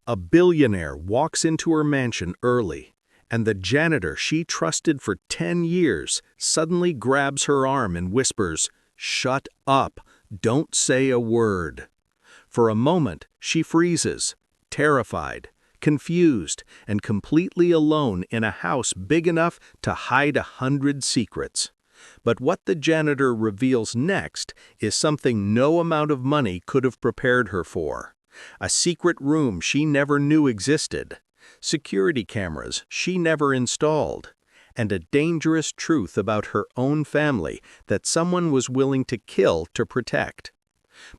A billionaire walks into her mansion early, and the janitor she trusted for 10 years suddenly grabs her arm and whispers, "Shut up, don't say a word." For a moment, she freezes, terrified, confused, and completely alone in a house big enough to hide 100 secrets. But what the janitor reveals next is something no amount of money could have prepared her for. A secret room she never knew existed, security cameras she never installed, and a dangerous truth about her own family that someone was willing to kill to protect.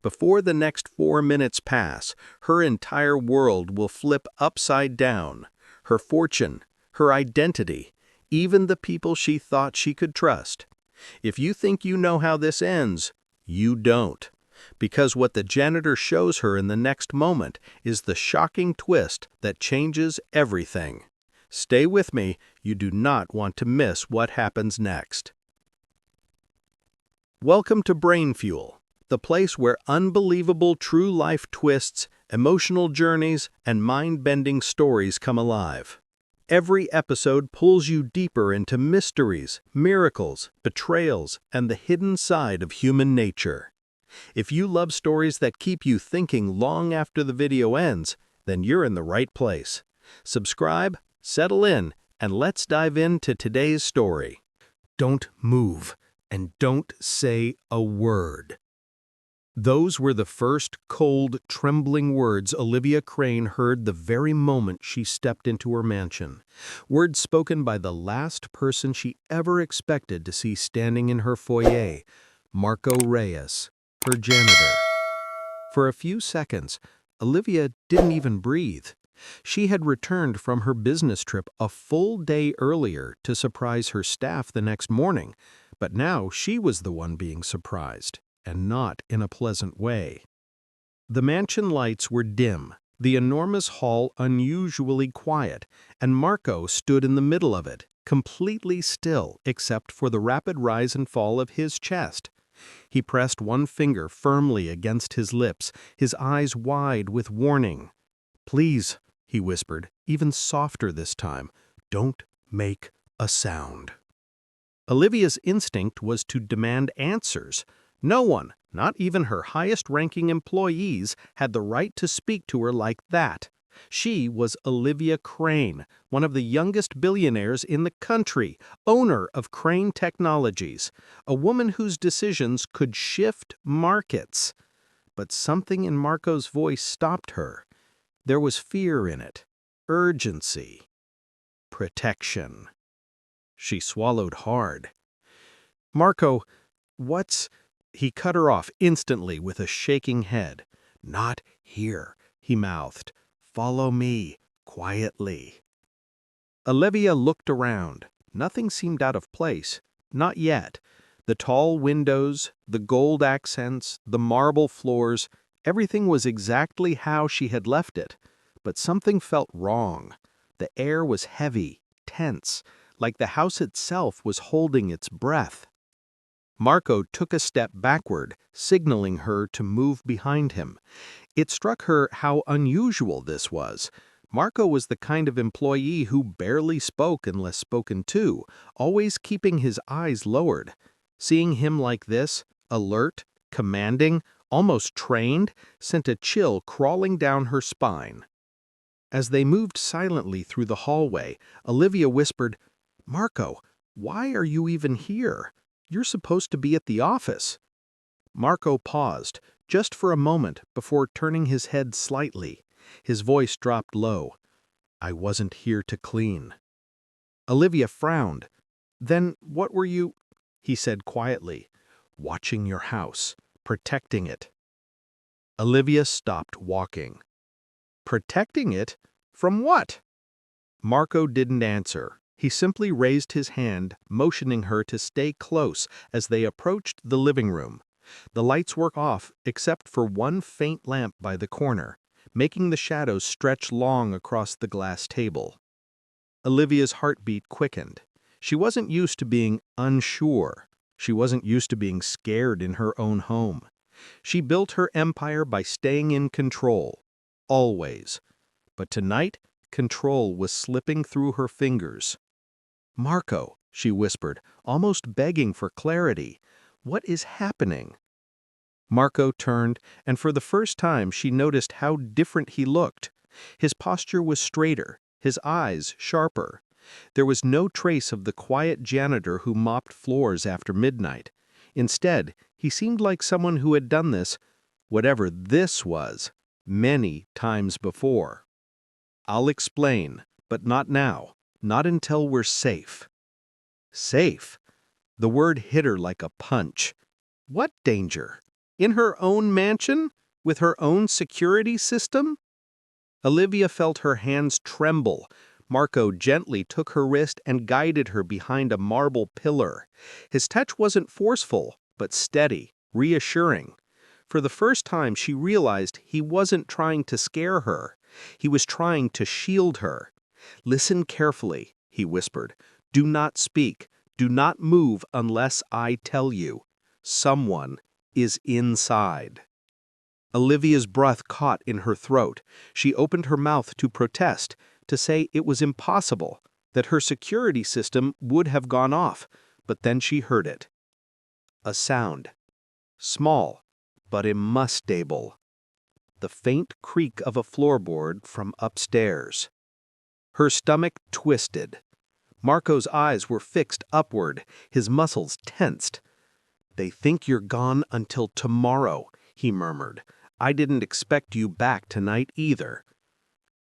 Before the next 4 minutes pass, her entire world will flip upside down. Her fortune, her identity, even the people she thought she could trust. If you think you know how this ends, you don't. Because what the janitor shows her in the next moment is the shocking twist that changes everything. Stay with me, you do not want to miss what happens next. Welcome to BrainFuel, the place where unbelievable true-life twists, emotional journeys, and mind-bending stories come alive. Every episode pulls you deeper into mysteries, miracles, betrayals, and the hidden side of human nature. If you love stories that keep you thinking long after the video ends, then you're in the right place. Subscribe, settle in, and let's dive into today's story. Don't move, and don't say a word. Those were the first cold, trembling words Olivia Crane heard the very moment she stepped into her mansion. Words spoken by the last person she ever expected to see standing in her foyer, Marco Reyes, her janitor. For a few seconds, Olivia didn't even breathe. She had returned from her business trip a full day earlier to surprise her staff the next morning, but now she was the one being surprised, and not in a pleasant way. The mansion lights were dim, the enormous hall unusually quiet, and Marco stood in the middle of it, completely still except for the rapid rise and fall of his chest. He pressed one finger firmly against his lips, his eyes wide with warning. "Please," he whispered, even softer this time, "don't make a sound." Olivia's instinct was to demand answers. No one, not even her highest-ranking employees, had the right to speak to her like that. She was Olivia Crane, one of the youngest billionaires in the country, owner of Crane Technologies, a woman whose decisions could shift markets. But something in Marco's voice stopped her. There was fear in it, urgency, protection. She swallowed hard. "Marco, what's—" He cut her off instantly with a shaking head. "Not here," he mouthed. "Follow me, quietly." Olivia looked around. Nothing seemed out of place. Not yet. The tall windows, the gold accents, the marble floors, everything was exactly how she had left it. But something felt wrong. The air was heavy, tense, like the house itself was holding its breath. Marco took a step backward, signaling her to move behind him. It struck her how unusual this was. Marco was the kind of employee who barely spoke unless spoken to, always keeping his eyes lowered. Seeing him like this, alert, commanding, almost trained, sent a chill crawling down her spine. As they moved silently through the hallway, Olivia whispered, "Marco, why are you even here? You're supposed to be at the office." Marco paused, just for a moment, before turning his head slightly. His voice dropped low. "I wasn't here to clean." Olivia frowned. "Then what were you—" He said quietly, "Watching your house, protecting it." Olivia stopped walking. "Protecting it? From what?" Marco didn't answer. He simply raised his hand, motioning her to stay close as they approached the living room. The lights were off except for one faint lamp by the corner, making the shadows stretch long across the glass table. Olivia's heartbeat quickened. She wasn't used to being unsure. She wasn't used to being scared in her own home. She built her empire by staying in control. Always. But tonight, control was slipping through her fingers. "Marco," she whispered, almost begging for clarity. "What is happening?" Marco turned, and for the first time she noticed how different he looked. His posture was straighter, his eyes sharper. There was no trace of the quiet janitor who mopped floors after midnight. Instead, he seemed like someone who had done this, whatever this was, many times before. "I'll explain, but not now, not until we're safe." Safe? The word hit her like a punch. What danger? In her own mansion? With her own security system? Olivia felt her hands tremble. Marco gently took her wrist and guided her behind a marble pillar. His touch wasn't forceful, but steady, reassuring. For the first time, she realized he wasn't trying to scare her. He was trying to shield her. "Listen carefully," he whispered. "Do not speak. Do not move unless I tell you. Someone is inside." Olivia's breath caught in her throat. She opened her mouth to protest, to say it was impossible, that her security system would have gone off, but then she heard it. A sound. Small, but unmistakable. The faint creak of a floorboard from upstairs. Her stomach twisted. Marco's eyes were fixed upward, his muscles tensed. "They think you're gone until tomorrow," he murmured. "I didn't expect you back tonight either."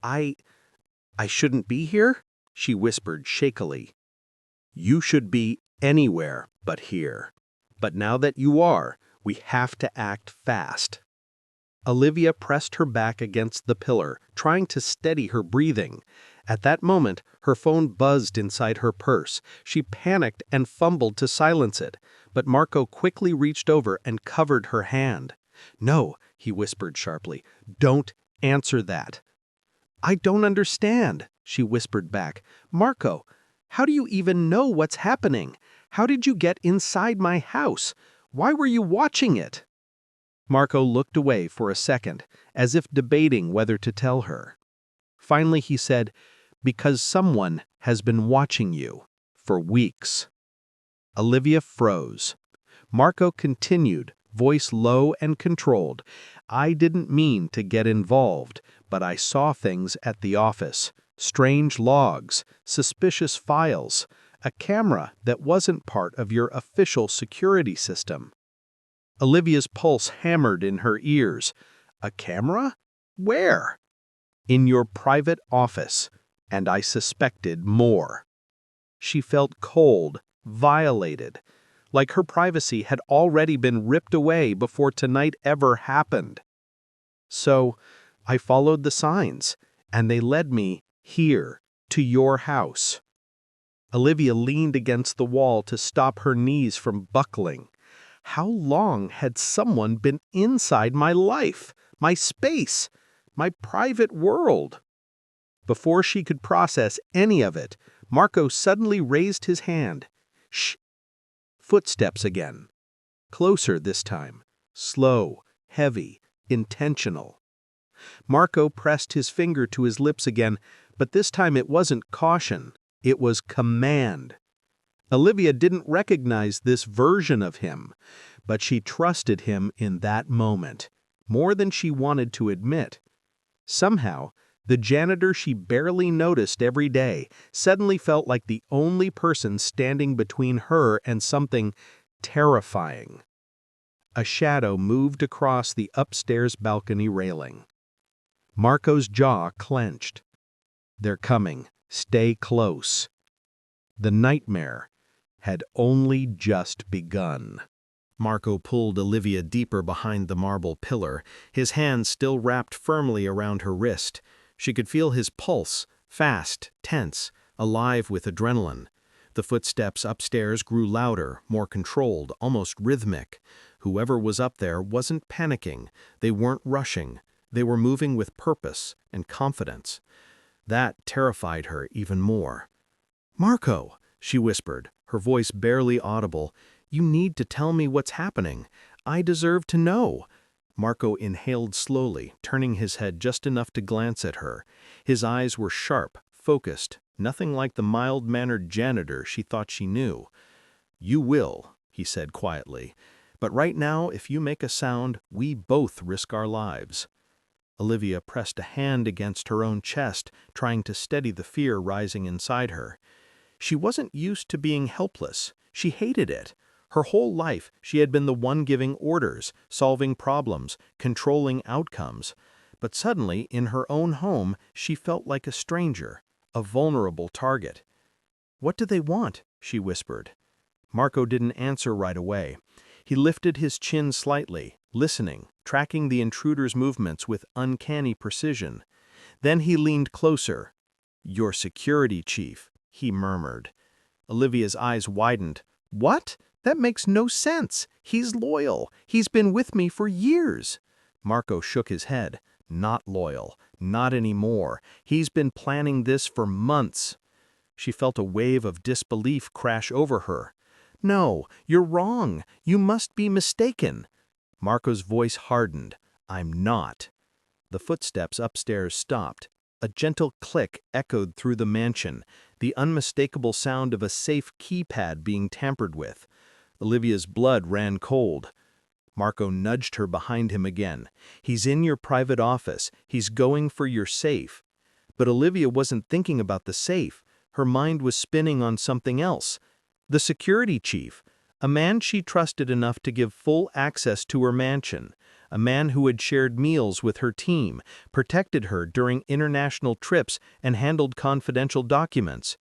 I shouldn't be here?" she whispered shakily. "You should be anywhere but here. But now that you are, we have to act fast." Olivia pressed her back against the pillar, trying to steady her breathing. At that moment, her phone buzzed inside her purse. She panicked and fumbled to silence it, but Marco quickly reached over and covered her hand. "No," he whispered sharply, "don't answer that." "I don't understand," she whispered back. "Marco, how do you even know what's happening? How did you get inside my house? Why were you watching it?" Marco looked away for a second, as if debating whether to tell her. Finally he said, "Because someone has been watching you for weeks." Olivia froze. Marco continued, voice low and controlled. "I didn't mean to get involved, but I saw things at the office. Strange logs, suspicious files, a camera that wasn't part of your official security system." Olivia's pulse hammered in her ears. "A camera? Where?" "In your private office, and I suspected more." She felt cold, violated, like her privacy had already been ripped away before tonight ever happened. "So, I followed the signs, and they led me here, to your house." Olivia leaned against the wall to stop her knees from buckling. How long had someone been inside my life, my space, my private world? Before she could process any of it, Marco suddenly raised his hand. "Shh!" Footsteps again. Closer this time. Slow, heavy, intentional. Marco pressed his finger to his lips again, but this time it wasn't caution. It was command. Olivia didn't recognize this version of him, but she trusted him in that moment, more than she wanted to admit. Somehow, the janitor she barely noticed every day suddenly felt like the only person standing between her and something terrifying. A shadow moved across the upstairs balcony railing. Marco's jaw clenched. "They're coming. Stay close." The nightmare had only just begun. Marco pulled Olivia deeper behind the marble pillar, his hand still wrapped firmly around her wrist. She could feel his pulse, fast, tense, alive with adrenaline. The footsteps upstairs grew louder, more controlled, almost rhythmic. Whoever was up there wasn't panicking. They weren't rushing. They were moving with purpose and confidence. That terrified her even more. "Marco," she whispered, her voice barely audible, "you need to tell me what's happening. I deserve to know." Marco inhaled slowly, turning his head just enough to glance at her. His eyes were sharp, focused, nothing like the mild-mannered janitor she thought she knew. "You will," he said quietly. "But right now, if you make a sound, we both risk our lives." Olivia pressed a hand against her own chest, trying to steady the fear rising inside her. She wasn't used to being helpless. She hated it. Her whole life, she had been the one giving orders, solving problems, controlling outcomes. But suddenly, in her own home, she felt like a stranger, a vulnerable target. "What do they want?" she whispered. Marco didn't answer right away. He lifted his chin slightly, listening, tracking the intruder's movements with uncanny precision. Then he leaned closer. "Your security chief," he murmured. Olivia's eyes widened. "What? That makes no sense. He's loyal. He's been with me for years." Marco shook his head. "Not loyal. Not anymore. He's been planning this for months." She felt a wave of disbelief crash over her. "No, you're wrong. You must be mistaken." Marco's voice hardened. "I'm not." The footsteps upstairs stopped. A gentle click echoed through the mansion, the unmistakable sound of a safe keypad being tampered with. Olivia's blood ran cold. Marco nudged her behind him again. "He's in your private office. He's going for your safe." But Olivia wasn't thinking about the safe. Her mind was spinning on something else. The security chief, a man she trusted enough to give full access to her mansion, a man who had shared meals with her team, protected her during international trips, and handled confidential documents.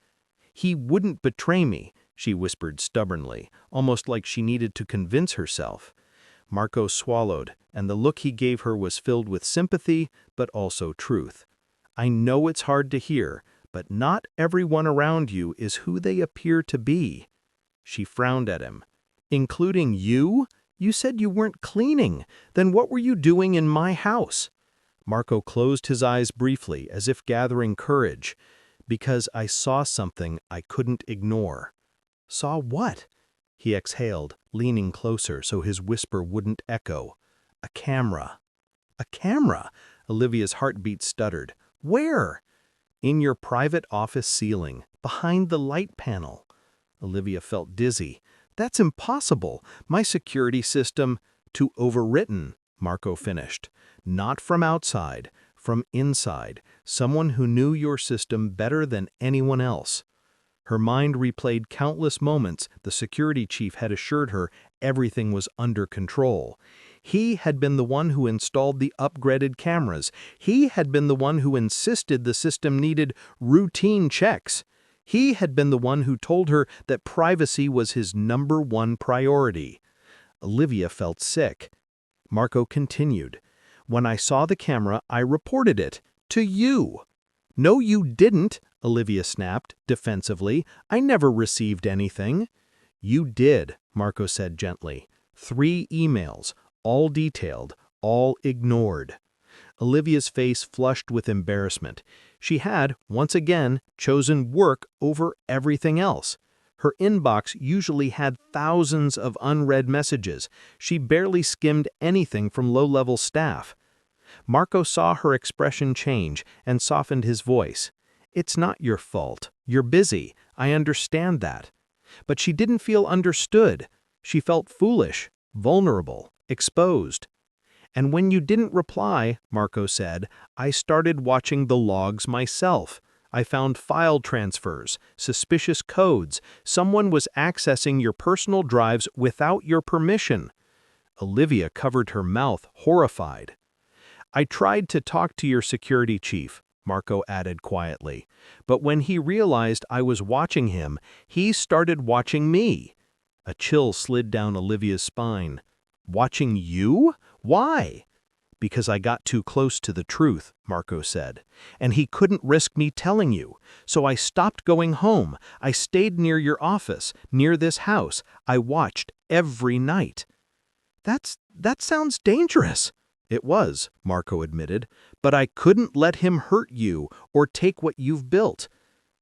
"He wouldn't betray me," she whispered stubbornly, almost like she needed to convince herself. Marco swallowed, and the look he gave her was filled with sympathy, but also truth. "I know it's hard to hear, but not everyone around you is who they appear to be." She frowned at him. "Including you? You said you weren't cleaning. Then what were you doing in my house?" Marco closed his eyes briefly, as if gathering courage. "Because I saw something I couldn't ignore." "Saw what?" He exhaled, leaning closer so his whisper wouldn't echo. "A camera." "A camera?" Olivia's heartbeat stuttered. "Where?" "In your private office ceiling, behind the light panel." Olivia felt dizzy. "That's impossible. My security system—" "Too overwritten," Marco finished. "Not from outside, from inside, someone who knew your system better than anyone else." Her mind replayed countless moments the security chief had assured her everything was under control. He had been the one who installed the upgraded cameras. He had been the one who insisted the system needed routine checks. He had been the one who told her that privacy was his #1 priority. Olivia felt sick. Marco continued. "When I saw the camera, I reported it. To you." "No, you didn't," Olivia snapped, defensively. "I never received anything." "You did," Marco said gently. 3 emails, all detailed, all ignored. Olivia's face flushed with embarrassment. She had, once again, chosen work over everything else. Her inbox usually had thousands of unread messages. She barely skimmed anything from low-level staff. Marco saw her expression change and softened his voice. "It's not your fault. You're busy. I understand that." But she didn't feel understood. She felt foolish, vulnerable, exposed. "And when you didn't reply," Marco said, "I started watching the logs myself. I found file transfers, suspicious codes. Someone was accessing your personal drives without your permission." Olivia covered her mouth, horrified. "I tried to talk to your security chief," Marco added quietly. "But when he realized I was watching him, he started watching me." A chill slid down Olivia's spine. "Watching you? Why?" "Because I got too close to the truth," Marco said. "And he couldn't risk me telling you. So I stopped going home. I stayed near your office, near this house. I watched every night." That sounds dangerous." "It was," Marco admitted. "But I couldn't let him hurt you or take what you've built."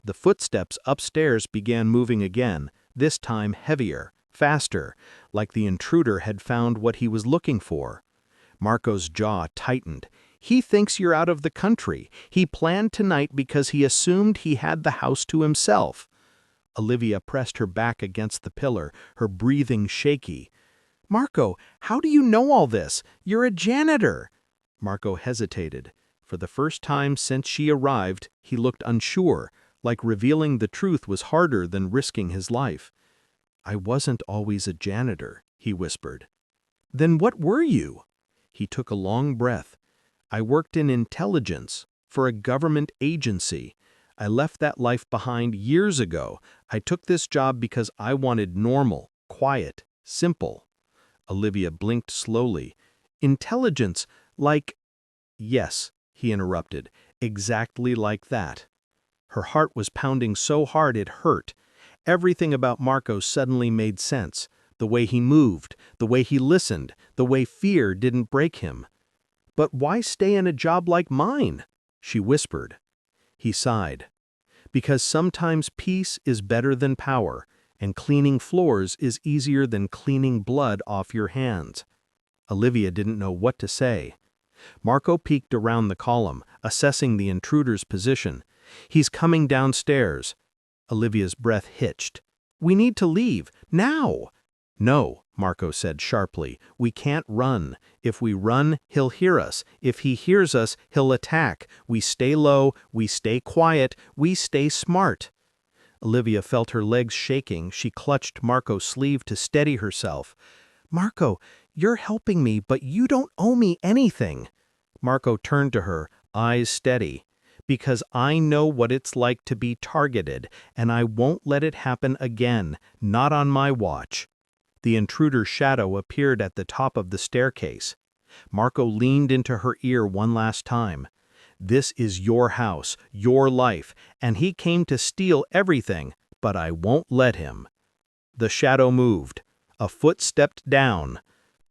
The footsteps upstairs began moving again, this time heavier, faster, like the intruder had found what he was looking for. Marco's jaw tightened. "He thinks you're out of the country. He planned tonight because he assumed he had the house to himself." Olivia pressed her back against the pillar, her breathing shaky. "Marco, how do you know all this? You're a janitor." Marco hesitated. For the first time since she arrived, he looked unsure, like revealing the truth was harder than risking his life. "I wasn't always a janitor," he whispered. "Then what were you?" He took a long breath. "I worked in intelligence, for a government agency. I left that life behind years ago. I took this job because I wanted normal, quiet, simple." Olivia blinked slowly. "Intelligence, like—" "Yes," he interrupted, "exactly like that." Her heart was pounding so hard it hurt. Everything about Marco suddenly made sense. The way he moved, the way he listened, the way fear didn't break him. "But why stay in a job like mine?" she whispered. He sighed. "Because sometimes peace is better than power, and cleaning floors is easier than cleaning blood off your hands." Olivia didn't know what to say. Marco peeked around the column, assessing the intruder's position. "He's coming downstairs." Olivia's breath hitched. "We need to leave, now!" "No," Marco said sharply, "we can't run. If we run, he'll hear us. If he hears us, he'll attack. We stay low, we stay quiet, we stay smart." Olivia felt her legs shaking. She clutched Marco's sleeve to steady herself. "Marco, you're helping me, but you don't owe me anything." Marco turned to her, eyes steady. "Because I know what it's like to be targeted, and I won't let it happen again, not on my watch." The intruder's shadow appeared at the top of the staircase. Marco leaned into her ear one last time. "This is your house, your life, and he came to steal everything, but I won't let him." The shadow moved. A foot stepped down.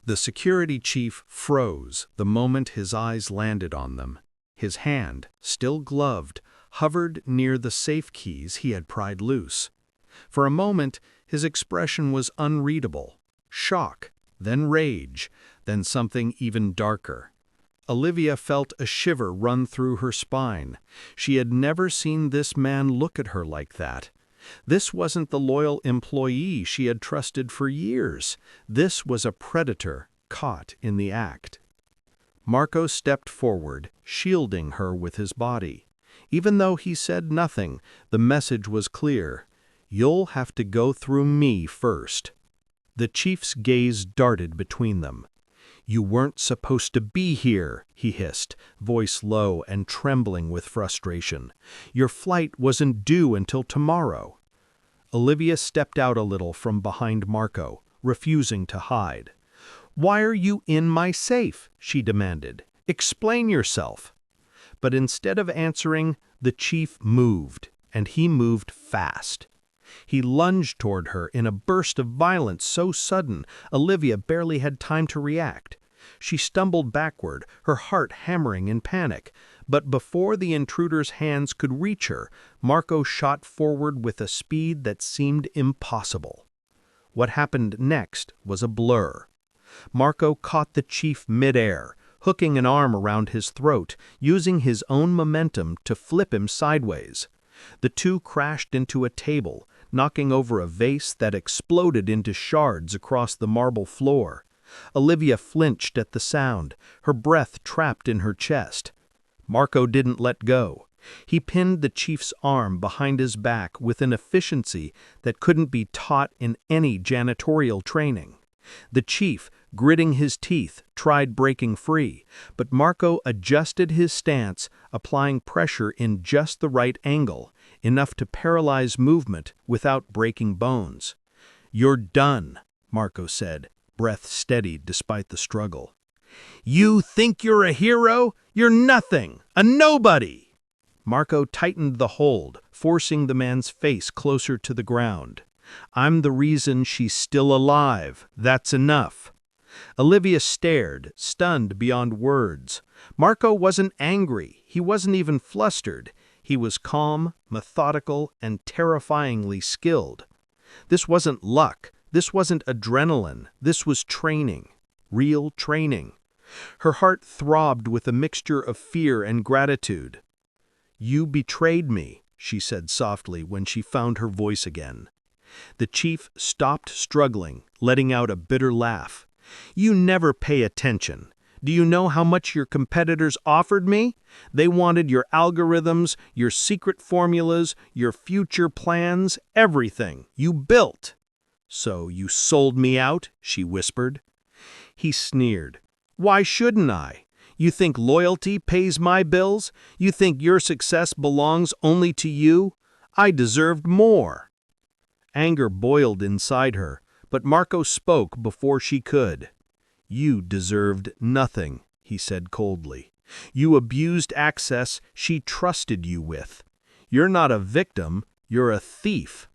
The security chief froze the moment his eyes landed on them. His hand, still gloved, hovered near the safe keys he had pried loose. For a moment, his expression was unreadable. Shock, then rage, then something even darker. Olivia felt a shiver run through her spine. She had never seen this man look at her like that. This wasn't the loyal employee she had trusted for years. This was a predator caught in the act. Marco stepped forward, shielding her with his body. Even though he said nothing, the message was clear. "You'll have to go through me first." The chief's gaze darted between them. "You weren't supposed to be here," he hissed, voice low and trembling with frustration. "Your flight wasn't due until tomorrow." Olivia stepped out a little from behind Marco, refusing to hide. "Why are you in my safe?" she demanded. "Explain yourself." But instead of answering, the chief moved, and he moved fast. He lunged toward her in a burst of violence so sudden, Olivia barely had time to react. She stumbled backward, her heart hammering in panic. But before the intruder's hands could reach her, Marco shot forward with a speed that seemed impossible. What happened next was a blur. Marco caught the chief midair, hooking an arm around his throat, using his own momentum to flip him sideways. The two crashed into a table, knocking over a vase that exploded into shards across the marble floor. Olivia flinched at the sound, her breath trapped in her chest. Marco didn't let go. He pinned the chief's arm behind his back with an efficiency that couldn't be taught in any janitorial training. The chief, gritting his teeth, tried breaking free, but Marco adjusted his stance, applying pressure in just the right angle, enough to paralyze movement without breaking bones. "You're done," Marco said, breath steadied despite the struggle. "You think you're a hero? You're nothing, a nobody!" Marco tightened the hold, forcing the man's face closer to the ground. "I'm the reason she's still alive. That's enough." Olivia stared, stunned beyond words. Marco wasn't angry. He wasn't even flustered. He was calm, methodical, and terrifyingly skilled. This wasn't luck. This wasn't adrenaline. This was training. Real training. Her heart throbbed with a mixture of fear and gratitude. "You betrayed me," she said softly when she found her voice again. The chief stopped struggling, letting out a bitter laugh. "You never pay attention. Do you know how much your competitors offered me? They wanted your algorithms, your secret formulas, your future plans, everything you built." "So you sold me out?" she whispered. He sneered. "Why shouldn't I? You think loyalty pays my bills? You think your success belongs only to you? I deserved more." Anger boiled inside her, but Marco spoke before she could. "You deserved nothing," he said coldly. "You abused access she trusted you with. You're not a victim, you're a thief."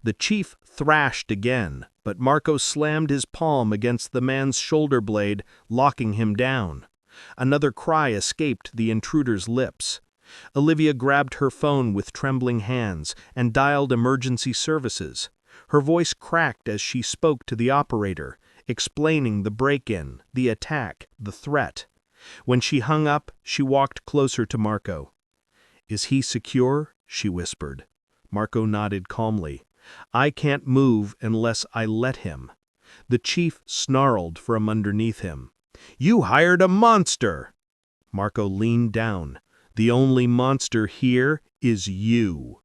The chief thrashed again, but Marco slammed his palm against the man's shoulder blade, locking him down. Another cry escaped the intruder's lips. Olivia grabbed her phone with trembling hands and dialed emergency services. Her voice cracked as she spoke to the operator, explaining the break-in, the attack, the threat. When she hung up, she walked closer to Marco. "Is he secure?" she whispered. Marco nodded calmly. "I can't move unless I let him." The chief snarled from underneath him. "You hired a monster!" Marco leaned down. "The only monster here is you."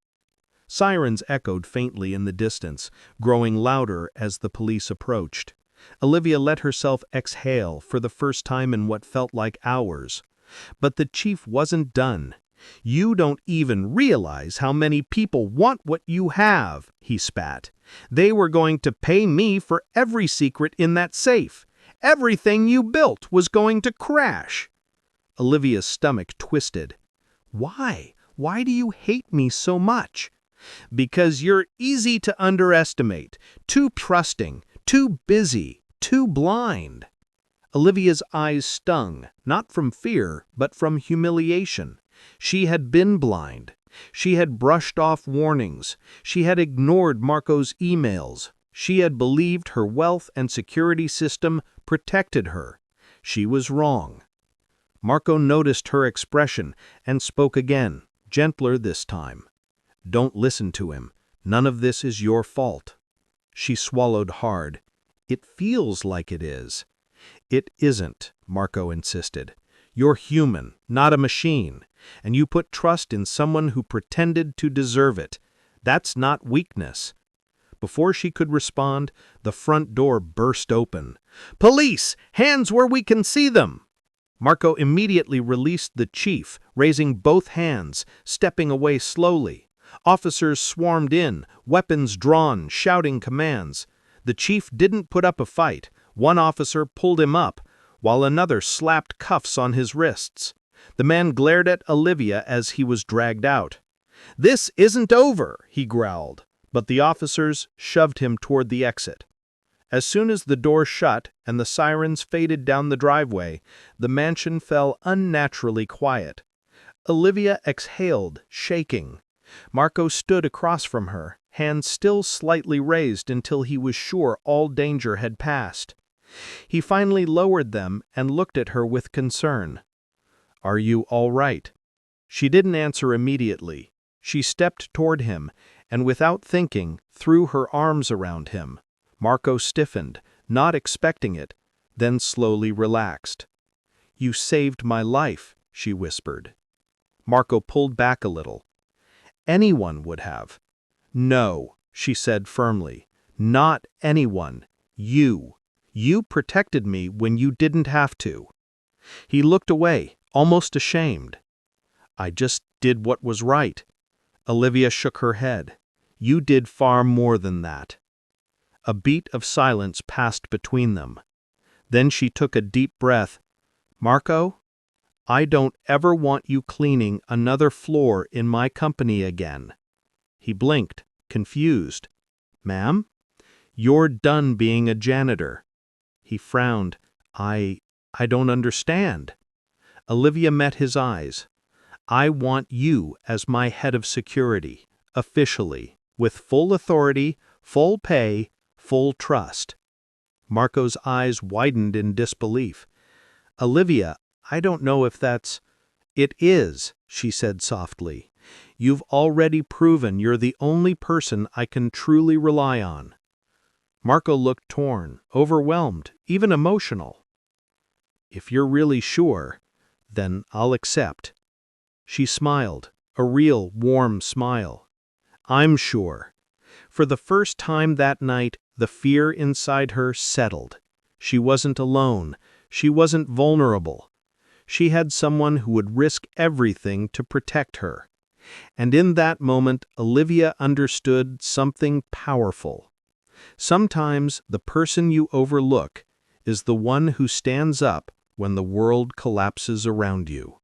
Sirens echoed faintly in the distance, growing louder as the police approached. Olivia let herself exhale for the first time in what felt like hours. But the chief wasn't done. "You don't even realize how many people want what you have," he spat. "They were going to pay me for every secret in that safe. Everything you built was going to crash." Olivia's stomach twisted. "Why? Why do you hate me so much?" "Because you're easy to underestimate, too trusting, too busy, too blind." Olivia's eyes stung, not from fear, but from humiliation. She had been blind. She had brushed off warnings. She had ignored Marco's emails. She had believed her wealth and security system protected her. She was wrong. Marco noticed her expression and spoke again, gentler this time. "Don't listen to him. None of this is your fault." She swallowed hard. "It feels like it is." "It isn't," Marco insisted. "You're human, not a machine, and you put trust in someone who pretended to deserve it. That's not weakness." Before she could respond, the front door burst open. "Police! Hands where we can see them!" Marco immediately released the chief, raising both hands, stepping away slowly. Officers swarmed in, weapons drawn, shouting commands. The chief didn't put up a fight. One officer pulled him up, while another slapped cuffs on his wrists. The man glared at Olivia as he was dragged out. "This isn't over," he growled, but the officers shoved him toward the exit. As soon as the door shut and the sirens faded down the driveway, the mansion fell unnaturally quiet. Olivia exhaled, shaking. Marco stood across from her, hands still slightly raised until he was sure all danger had passed. He finally lowered them and looked at her with concern. "Are you all right?" She didn't answer immediately. She stepped toward him, and without thinking, threw her arms around him. Marco stiffened, not expecting it, then slowly relaxed. "You saved my life," she whispered. Marco pulled back a little. "Anyone would have." "No," she said firmly. "Not anyone. You. You protected me when you didn't have to." He looked away, almost ashamed. "I just did what was right." Olivia shook her head. "You did far more than that." A beat of silence passed between them. Then she took a deep breath. "Marco, I don't ever want you cleaning another floor in my company again." He blinked, confused. "Ma'am? You're done being a janitor." He frowned. I don't understand." Olivia met his eyes. "I want you as my head of security, officially, with full authority, full pay, full trust." Marco's eyes widened in disbelief. Olivia, I don't know if that's— It is, she said softly. You've already proven you're the only person I can truly rely on. Marco looked torn, overwhelmed, even emotional. If you're really sure, then I'll accept. She smiled, a real, warm smile. I'm sure. For the first time that night, the fear inside her settled. She wasn't alone. She wasn't vulnerable. She had someone who would risk everything to protect her. And in that moment, Olivia understood something powerful. Sometimes the person you overlook is the one who stands up when the world collapses around you.